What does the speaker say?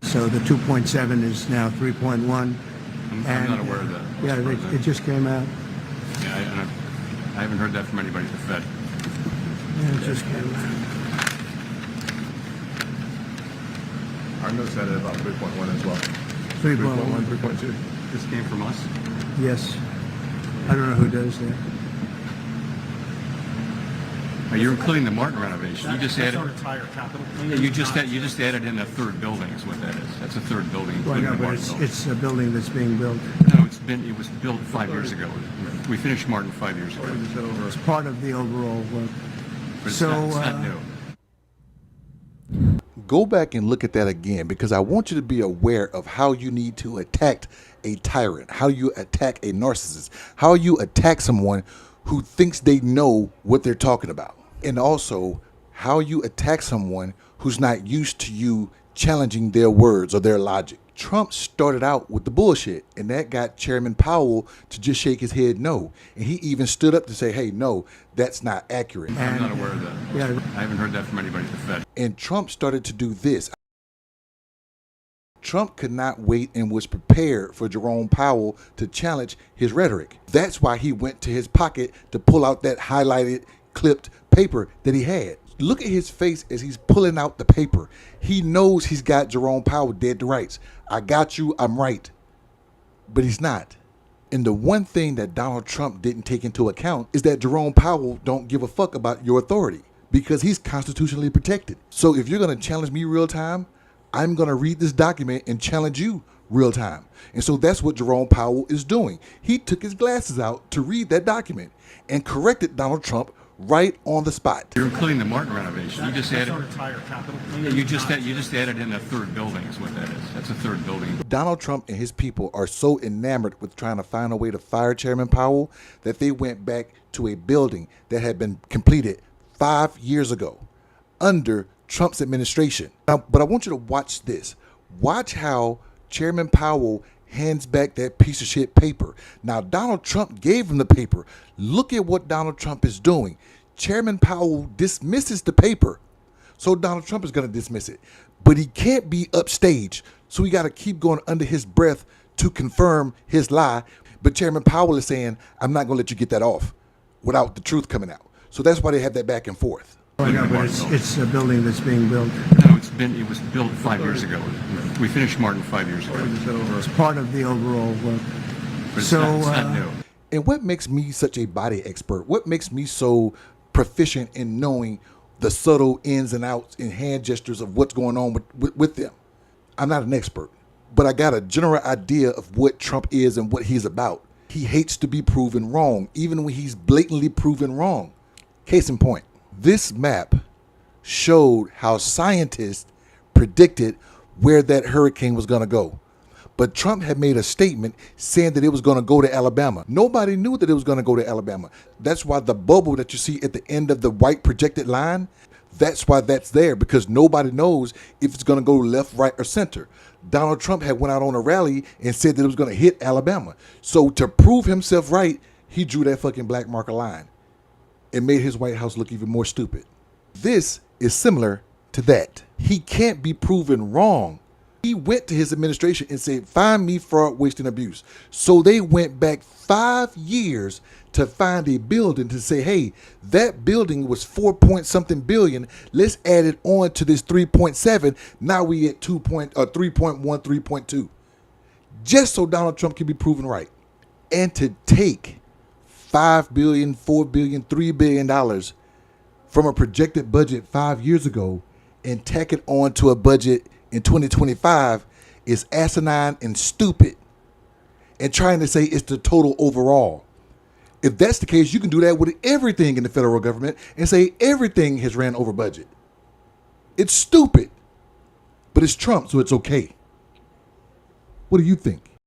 So the 2.7 is now 3.1. I'm not aware of that. Yeah, it just came out. Yeah, I haven't heard that from anybody at the Fed. Yeah, it just came out. Our notes had it about 3.1 as well. 3.1. 3.2. This came from us? Yes. I don't know who does that. You're including the Martin renovation. You just added. Our entire capital plan. Yeah, you just added in a third building is what that is. That's a third building. Well, including no, the but Martin building. it's a building that's being built. No, it was built 5 years ago. We finished Martin 5 years ago. It's part of the overall work. But it's So, not new. Go back and look at that again, because I want you to be aware of how you need to attack a tyrant, how you attack a narcissist, how you attack someone who thinks they know what they're talking about. And also how you attack someone who's not used to you challenging their words or their logic. Trump started out with the bullshit, and that got Chairman Powell to just shake his head no. And he even stood up to say, hey, no, that's not accurate. I'm not aware of that. Yeah. I haven't heard that from anybody at the Fed. And Trump started to do this. Trump could not wait and was prepared for Jerome Powell to challenge his rhetoric. That's why he went to his pocket to pull out that highlighted, clipped paper that he had. Look at his face as he's pulling out the paper. He knows he's got Jerome Powell dead to rights. I got you, I'm right. But he's not. And the one thing that Donald Trump didn't take into account is that Jerome Powell don't give a fuck about your authority because he's constitutionally protected. So if you're going to challenge me real time, I'm going to read this document and challenge you real time. And so that's what Jerome Powell is doing. He took his glasses out to read that document and corrected Donald Trump right on the spot. You're including the Martin renovation. You just added. Our entire capital plan. Yeah, you just added in a third building is what that is. That's a third building. Donald Trump and his people are so enamored with trying to find a way to fire Chairman Powell that they went back to a building that had been completed 5 years ago under Trump's administration. Now, but I want you to watch this. Watch how Chairman Powell hands back that piece of shit paper. Now, Donald Trump gave him the paper. Look at what Donald Trump is doing. Chairman Powell dismisses the paper. So Donald Trump is going to dismiss it. But he can't be upstage. So we got to keep going under his breath to confirm his lie. But Chairman Powell is saying, I'm not going to let you get that off without the truth coming out. So that's why they have that back and forth. Well, no, but it's a building that's being built. No, it was built 5 years ago. We finished Martin 5 years ago. It's part of the overall work. But it's So, not new. And what makes me such a body expert? What makes me so proficient in knowing the subtle ins and outs and hand gestures of what's going on with them? I'm not an expert, but I got a general idea of what Trump is and what he's about. He hates to be proven wrong, even when he's blatantly proven wrong. Case in point, this map showed how scientists predicted where that hurricane was going to go. But Trump had made a statement saying that it was going to go to Alabama. Nobody knew that it was going to go to Alabama. That's why the bubble that you see at the end of the white projected line, that's why that's there, because nobody knows if it's going to go left, right, or center. Donald Trump had went out on a rally and said that it was going to hit Alabama. So to prove himself right, he drew that fucking black marker line and made his White House look even more stupid. This is similar to that. He can't be proven wrong. He went to his administration and said, find me fraud, waste, and abuse. So they went back 5 years to find a building to say, hey, that building was 4-point-something billion. Let's add it on to this 3.7. Now we at 3.1, 3.2. Just so Donald Trump can be proven right. And to take $5 billion, $4 billion, $3 billion from a projected budget 5 years ago and tack it on to a budget in 2025 is asinine and stupid, and trying to say it's the total overall. If that's the case, you can do that with everything in the federal government and say everything has ran over budget. It's stupid, but it's Trump, so it's okay. What do you think?